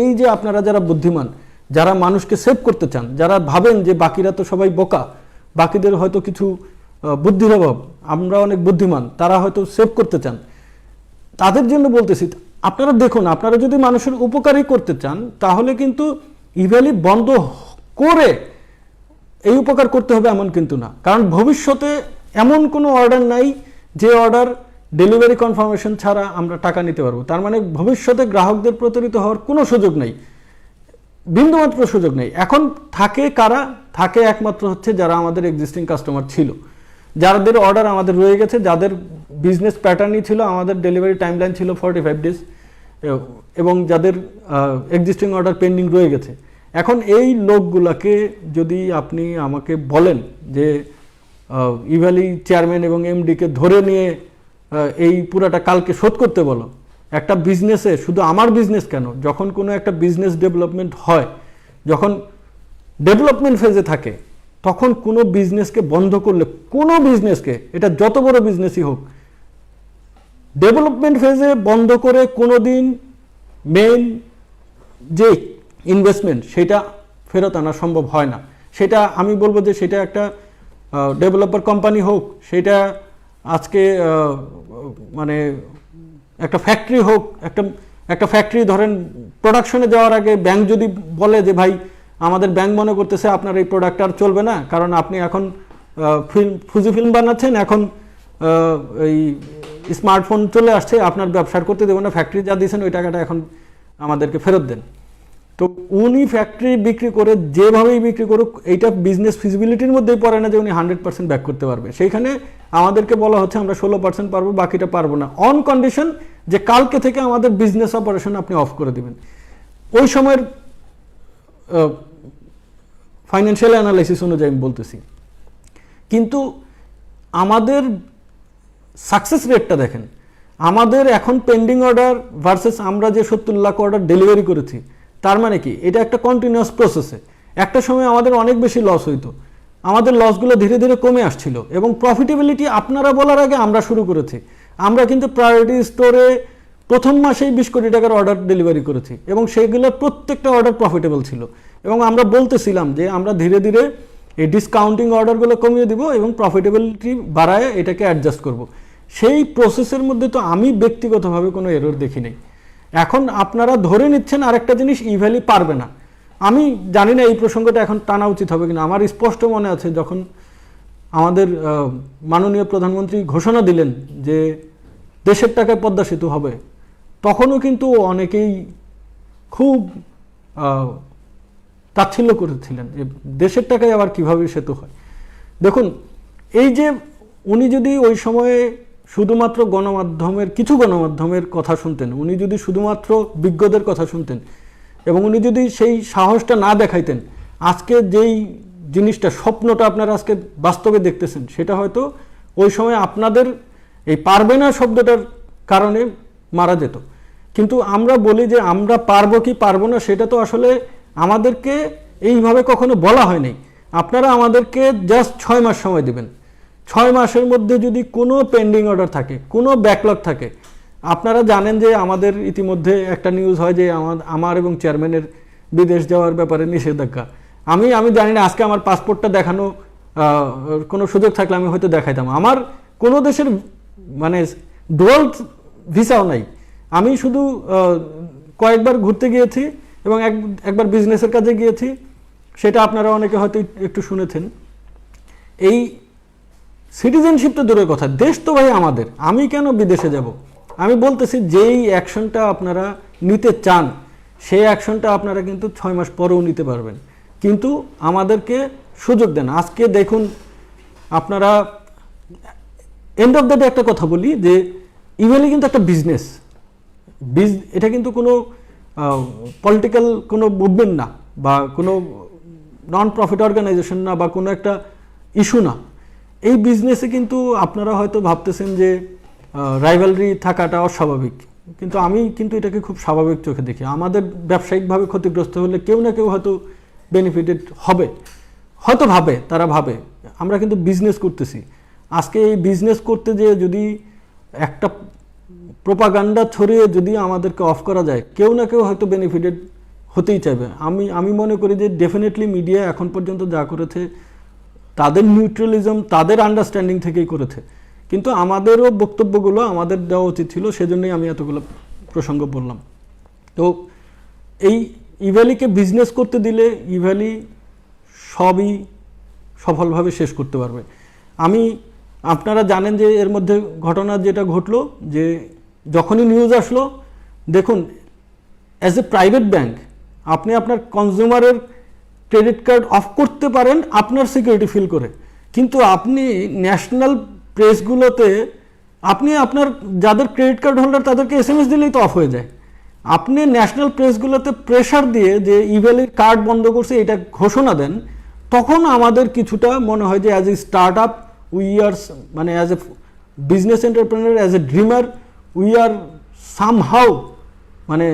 এই যে আপনারা যারা বুদ্ধিমান, যারা মানুষকে সেভ করতে চান, যারা ভাবেন যে বাকিরা তো সবাই বোকা, বাকিদের হয়তো কিছু বুদ্ধির অভাব, আমরা অনেক বুদ্ধিমান, তারা হয়তো সেভ করতে চান, তাদের জন্য বলতেছি আপনারা দেখুন, আপনারা যদি মানুষের উপকারই করতে চান তাহলে কিন্তু ইভ্যালি বন্ধ করে এই উপকার করতে হবে এমন কিন্তু না। কারণ ভবিষ্যতে এমন কোনো অর্ডার নাই যে অর্ডার ডেলিভারি কনফার্মেশন ছাড়া আমরা টাকা নিতে পারবো। তার মানে ভবিষ্যতে গ্রাহকদের প্রতারিত হওয়ার কোনো সুযোগ নেই, বিন্দুমাত্র সুযোগ নেই। এখন থাকে কারা? থাকে একমাত্র হচ্ছে যারা আমাদের এক্সিস্টিং কাস্টমার ছিল, যাদের অর্ডার আমাদের রয়ে গেছে, যাদের বিজনেস প্যাটার্নই ছিল আমাদের ডেলিভারি টাইমলাইন ছিল 45 ডেজ, এবং যাদের এক্সিস্টিং অর্ডার পেন্ডিং রয়ে গেছে। এখন এই লোকগুলাকে যদি আপনি আমাকে বলেন যে ইভ্যালি চেয়ারম্যান এবং এমডিকে ধরে নিয়ে এই পুরাটা কালকে শোধ করতে বলো, একটা বিজনেসে, শুধু আমার বিজনেস কেন, যখন কোনো একটা বিজনেস ডেভেলপমেন্ট হয়, যখন ডেভেলপমেন্ট ফেজে থাকে, তখন কোনো বিজনেসকে বন্ধ করলে, কোনো বিজনেসকে, এটা যত বড় বিজনেসই হোক, ডেভেলপমেন্ট ফেজে বন্ধ করে কোনো দিন মেইন যে ইনভেস্টমেন্ট সেটা ফেরত আনা সম্ভব হয় না। সেটা আমি বলবো যে সেটা একটা ডেভেলপার কোম্পানি হোক, সেটা আজকে মানে একটা ফ্যাক্টরি হোক, একটা ফ্যাক্টরি ধরেন প্রোডাকশনে যাওয়ার আগে ব্যাংক যদি বলে যে ভাই আমাদের ব্যাংক মনে করতেছে আপনার এই প্রোডাক্ট আর চলবে না, কারণ আপনি এখন ফুজি ফিল্ম বানাচ্ছেন, এখন এই স্মার্টফোন চলে আসছে, আপনার ব্যবসা করতে দেবো না, ফ্যাক্টরি যা দিয়েছেন ওই টাকাটা এখন আমাদেরকে ফেরত দেন। তো উনি ফ্যাক্টরি বিক্রি করে যেভাবেই বিক্রি করুক, এইটা বিজনেস ফিজিবিলিটির মধ্যেই পড়ে না যে উনি 100% ব্যাক করতে পারবে। সেইখানে আমাদেরকে বলা হচ্ছে আমরা 16% পারবো, বাকিটা পারবো না, অন কন্ডিশন যে কালকে থেকে আমাদের বিজনেস অপারেশন আপনি অফ করে দেবেন। ওই সময়ের ফাইন্যান্সিয়াল অ্যানালাইসিস অনুযায়ী আমি বলতেছি। কিন্তু আমাদের সাকসেস রেটটা দেখেন, আমাদের এখন পেন্ডিং অর্ডার ভার্সেস আমরা যে 70 লাখ অর্ডার ডেলিভারি করেছি, তার মানে কি এটা একটা কন্টিনিউয়াস প্রসেসে। একটা সময় আমাদের অনেক বেশি লস হইতো, আমাদের লসগুলো ধীরে ধীরে কমে আসছিল, এবং প্রফিটেবিলিটি আপনারা বলার আগে আমরা শুরু করেছি। আমরা কিন্তু প্রায়োরিটি স্টোরে প্রথম মাসেই 20 কোটি টাকার অর্ডার ডেলিভারি করেছি, এবং সেগুলোর প্রত্যেকটা অর্ডার প্রফিটেবল ছিল, এবং আমরা বলতেছিলাম যে আমরা ধীরে ধীরে এই ডিসকাউন্টিং অর্ডারগুলো কমিয়ে দিব এবং প্রফিটেবিলিটি বাড়ায় এটাকে অ্যাডজাস্ট করব। সেই প্রসেসের মধ্যে তো আমি ব্যক্তিগতভাবে কোনো এরর দেখি নাই। এখন আপনারা ধরে নিচ্ছেন আরেকটা জিনিস, ইভ্যালি পারবে না। আমি জানি না এই প্রসঙ্গটা এখন টানা উচিত হবে কিনা। আমার স্পষ্ট মনে আছে যখন আমাদের মাননীয় প্রধানমন্ত্রী ঘোষণা দিলেন যে দেশের টাকায় পদ্মা সেতু হবে, তখনও কিন্তু অনেকেই খুব তাচ্ছিল্য করেছিলেন যে দেশের টাকায় আবার কিভাবে সেতু হয়। দেখুন, এই যে উনি যদি ওই সময়ে শুধুমাত্র গণমাধ্যমের, কিছু গণমাধ্যমের কথা শুনতেন, উনি যদি শুধুমাত্র বিজ্ঞদের কথা শুনতেন, এবং উনি যদি সেই সাহসটা না দেখাইতেন, আজকে যেই জিনিসটা, স্বপ্নটা আপনারা আজকে বাস্তবে দেখতেছেন, সেটা হয়তো ওই সময় আপনাদের এই পারবে না শব্দটার কারণে মারা যেত। কিন্তু আমরা বলি যে আমরা পারবো কি পারবো না, সেটা তো আসলে আমাদেরকে এইভাবে কখনো বলা হয়নি। আপনারা আমাদেরকে জাস্ট 6 মাস সময় দেবেন। 6 মাসের মধ্যে যদি কোনো পেন্ডিং অর্ডার থাকে, কোনো ব্যাকলগ থাকে, আপনারা জানেন যে আমাদের ইতিমধ্যে একটা নিউজ হয় যে আমার এবং চেয়ারম্যানের বিদেশ যাওয়ার ব্যাপারে নিষেধাজ্ঞা। আমি জানি না, আজকে আমার পাসপোর্টটা দেখানো কোনো সুযোগ থাকলে আমি হয়তো দেখাইতাম। আমার কোনো দেশের মানে ডুয়াল ভিসাও নাই। আমি শুধু কয়েকবার ঘুরতে গিয়েছি এবং একবার বিজনেসের কাজে গিয়েছি, সেটা আপনারা অনেকে হয়তো একটু শুনেছেন। এই সিটিজেনশিপ তো দূরের কথা, দেশ তো ভাই আমাদের, আমি কেন বিদেশে যাব? আমি বলতেছি যেই অ্যাকশনটা আপনারা নিতে চান, সেই অ্যাকশনটা আপনারা কিন্তু 6 মাস পরেও নিতে পারবেন, কিন্তু আমাদেরকে সুযোগ দেন। আজকে দেখুন, আপনারা এন্ড অফ দ্য ডে একটা কথা বলি যে ইভেলি কিন্তু একটা বিজনেস, এটা কিন্তু কোনো পলিটিক্যাল কোনো মুভমেন্ট না, বা কোনো নন প্রফিট অর্গানাইজেশন না, বা কোনো একটা ইস্যু না। এই বিজনেসে কিন্তু আপনারা হয়তো ভাবতেছেন যে রাইভালরি থাকাটা অস্বাভাবিক, কিন্তু আমি কিন্তু এটাকে খুব স্বাভাবিক চোখে দেখি। আমাদের ব্যবসায়িকভাবে ক্ষতিগ্রস্ত হলে কেউ না কেউ হয়তো বেনিফিটেড হবে, হয়তো তারা ভাবে আমরা কিন্তু বিজনেস করতেছি। আজকে এই বিজনেস করতে যেয়ে যদি একটা প্রোপাগান্ডা ছড়িয়ে যদি আমাদেরকে অফ করা যায়, কেউ না কেউ হয়তো বেনিফিটেড হতেই চাইবে। আমি মনে করি যে ডেফিনেটলি মিডিয়া এখন পর্যন্ত যা করেছে তাদের নিউট্রালিজম, তাদের আন্ডারস্ট্যান্ডিং থেকেই করেছে, কিন্তু আমাদেরও বক্তব্যগুলো আমাদের দেওয়া উচিত ছিল, সেজন্যই আমি এতগুলো প্রসঙ্গ বললাম। তো এই ইভ্যালিকে বিজনেস করতে দিলে ইভ্যালি সবই সফলভাবে শেষ করতে পারবে। আপনারা জানেন যে এর মধ্যে ঘটনা যেটা ঘটলো, যে যখনই নিউজ আসলো, দেখুন অ্যাজ এ প্রাইভেট ব্যাংক আপনি আপনার কনজিউমারের ক্রেডিট কার্ড অফ করতে পারেন আপনার সিকিউরিটি ফিল করে, কিন্তু আপনি ন্যাশনাল প্রেসগুলোতে আপনি আপনার যাদের ক্রেডিট কার্ড হোল্ডার তাদেরকে SMS দিলেই তো অফ হয়ে যায়। আপনি ন্যাশনাল প্রেসগুলোতে প্রেশার দিয়ে যে ইভ্যালির কার্ড বন্ধ করছে এটা ঘোষণা দেন, তখন আমাদের কিছুটা মনে হয় যে as a start up we are, মানে as a business entrepreneur, as a dreamer we are somehow মানে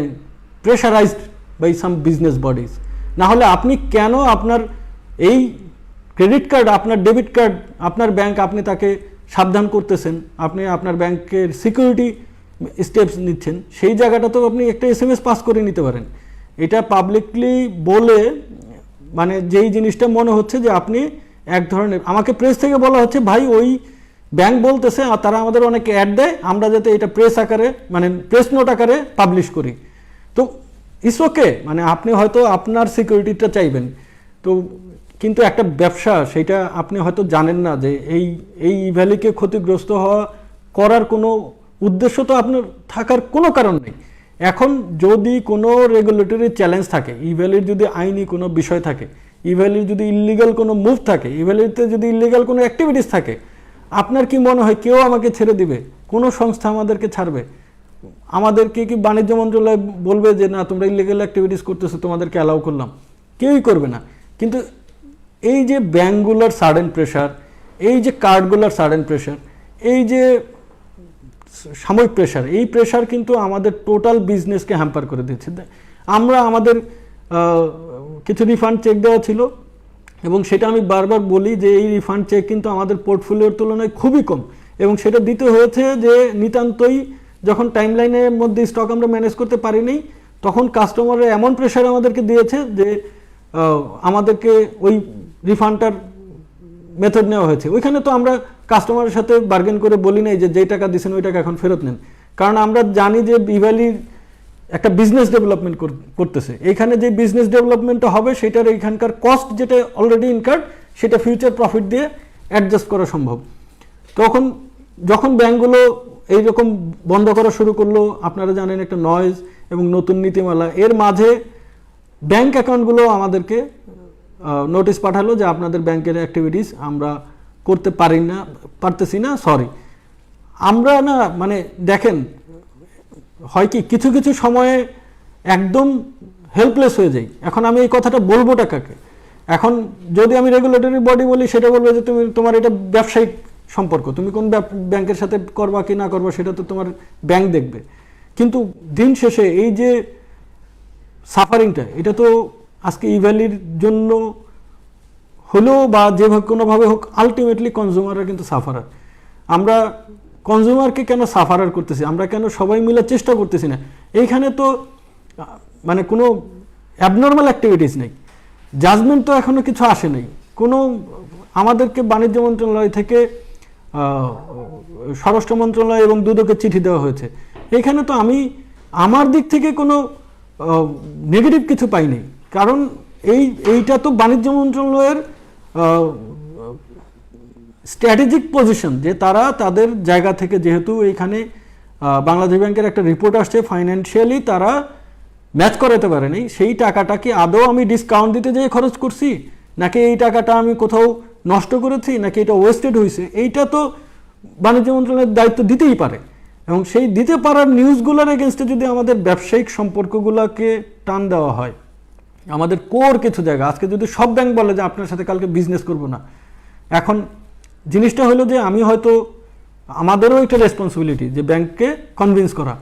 pressurised by some business bodies. না হলে আপনি কেন আপনার এই ক্রেডিট কার্ড, আপনার ডেবিট কার্ড, আপনার ব্যাংক, আপনি তাকে সাবধান করতেছেন, আপনি আপনার ব্যাংকের সিকিউরিটি স্টেপস নিচ্ছেন, সেই জায়গাটা তো আপনি একটা SMS পাস করে নিতে পারেন। এটা পাবলিকলি বলে মানে যেই জিনিসটা মনে হচ্ছে যে আপনি এক ধরনের, আমাকে প্রেস থেকে বলা হচ্ছে ভাই ওই ব্যাংক বলতেছে তারা আমাদের অনেক অ্যাড দেয়, আমরা যাতে এটা প্রেস আকারে মানে প্রেস নোট আকারে পাবলিশ করি। তো ইটস ওকে, মানে আপনি হয়তো আপনার সিকিউরিটিটা চাইবেন, তো কিন্তু একটা ব্যবসা সেইটা আপনি হয়তো জানেন না যে এই ইভ্যালিকে ক্ষতিগ্রস্ত হওয়া করার কোনো উদ্দেশ্য তো আপনার থাকার কোনো কারণ নেই। এখন যদি কোনো রেগুলেটরি চ্যালেঞ্জ থাকে, ইভ্যালির যদি আইনি কোনো বিষয় থাকে, ইভ্যালির যদি ইল্লিগাল কোনো মুভ থাকে, ইভ্যালিতে যদি ইল্লিগাল কোনো অ্যাক্টিভিটিস থাকে, আপনার কি মনে হয় কেউ আমাকে ছেড়ে দিবে? কোনো সংস্থা আমাদেরকে ছাড়বে? আমাদেরকে কি বাণিজ্য মন্ত্রণালয় বলবে যে না তোমরা ইলিগাল অ্যাক্টিভিটিস করতেছো, তোমাদেরকে অ্যালাউ করলাম? কেউই করবে না। কিন্তু এই যে ব্যাঙ্কগুলোর সাডেন প্রেশার, এই যে কার্ডগুলোর সাডেন প্রেশার, এই যে সাময়িক প্রেশার, এই প্রেশার কিন্তু আমাদের টোটাল বিজনেসকে হ্যাম্পার করে দিচ্ছে। আমরা আমাদের কিছু রিফান্ড চেক দেওয়া ছিল, এবং সেটা আমি বারবার বলি যে এই রিফান্ড চেক কিন্তু আমাদের পোর্টফোলিওর তুলনায় খুবই কম, এবং সেটা দিতে হয়েছে যে নিতান্তই যখন টাইমলাইনের মধ্যে স্টক আমরা ম্যানেজ করতে পারিনি, তখন কাস্টমাররা এমন প্রেশার আমাদেরকে দিয়েছে যে আমাদেরকে ওই রিফান্ডটার মেথড নেওয়া হয়েছে। ওইখানে তো আমরা কাস্টমারের সাথে বার্গেন করে বলি নাই যে যেই টাকা দিয়েছেন ওই টাকা এখন ফেরত নেন, কারণ আমরা জানি যে ইভ্যালির একটা বিজনেস ডেভেলপমেন্ট করতেছে। এখানে যে বিজনেস ডেভেলপমেন্টটা হবে সেটার এখানকার কস্ট যেটা অলরেডি ইনকার্ড সেটা ফিউচার প্রফিট দিয়ে অ্যাডজাস্ট করা সম্ভব। তখন যখন ব্যাঙ্কগুলো এইরকম বন্ধ করা শুরু করলো, আপনারা জানেন একটা নয়েজ এবং নতুন নীতিমালা, এর মাঝে ব্যাংক অ্যাকাউন্টগুলো আমাদেরকে নোটিশ পাঠালো যে আপনাদের ব্যাংকের অ্যাক্টিভিটিস আমরা করতে পারতেছি না, সরি। আমরা না মানে দেখেন হয় কি কিছু কিছু সময়ে একদম হেল্পলেস হয়ে যাই। এখন আমি এই কথাটা বলবোটা কাকে? এখন যদি আমি রেগুলেটরি বডি বলি সেটা বলবে যে তোমার এটা ব্যবসায়িক সম্পর্ক, তুমি কোন ব্যাংকের সাথে করবা কি না করবা সেটা তো তোমার ব্যাংক দেখবে। কিন্তু দিন শেষে এই যে সাফারিংটা, এটা তো আজকে ইভ্যালির জন্য হলেও বা যেভাবে কোনোভাবে হোক আলটিমেটলি কনজিউমাররা কিন্তু সাফারার। আমরা কনজিউমারকে কেন সাফারার করতেছি? আমরা কেন সবাই মিলে চেষ্টা করতেছি না? এইখানে তো মানে কোনো অ্যাবনর্মাল অ্যাক্টিভিটিস নেই, জাজমেন্ট তো এখনও কিছু আসে নাই কোনো। আমাদেরকে বাণিজ্য মন্ত্রণালয় থেকে স্বরাষ্ট্র মন্ত্রণালয় এবং দুদকে চিঠি দেওয়া হয়েছে। এখানে তো আমি আমার দিক থেকে কোনো নেগেটিভ কিছু পাইনি, কারণ এইটা তো বাণিজ্য মন্ত্রণালয়ের স্ট্র্যাটেজিক পজিশন যে তারা তাদের জায়গা থেকে, যেহেতু এইখানে বাংলাদেশ ব্যাংকের একটা রিপোর্ট আসছে ফাইন্যান্সিয়ালি তারা ম্যাচ করাতে পারেনি, সেই টাকাটা কি আদৌ আমি ডিসকাউন্ট দিতে যেয়ে খরচ করছি, নাকি এই টাকাটা আমি কোথাও নষ্ট করেছি, নাকি এটা ওয়েস্টেড হয়েছে, এইটা তো বাণিজ্য মন্ত্রণালয়ের দায়িত্ব দিতেই পারে। এবং সেই দিতে পারার নিউজগুলোর এগেনস্টে যদি আমাদের ব্যবসায়িক সম্পর্কগুলোকে টান দেওয়া হয়, আমাদের কোর কিছু জায়গা, আজকে যদি সব ব্যাংক বলে যে আপনার সাথে কালকে বিজনেস করবো না, এখন জিনিসটা হলো যে আমি হয়তো আমাদেরও একটা রেসপন্সিবিলিটি যে ব্যাংককে কনভিন্স করা,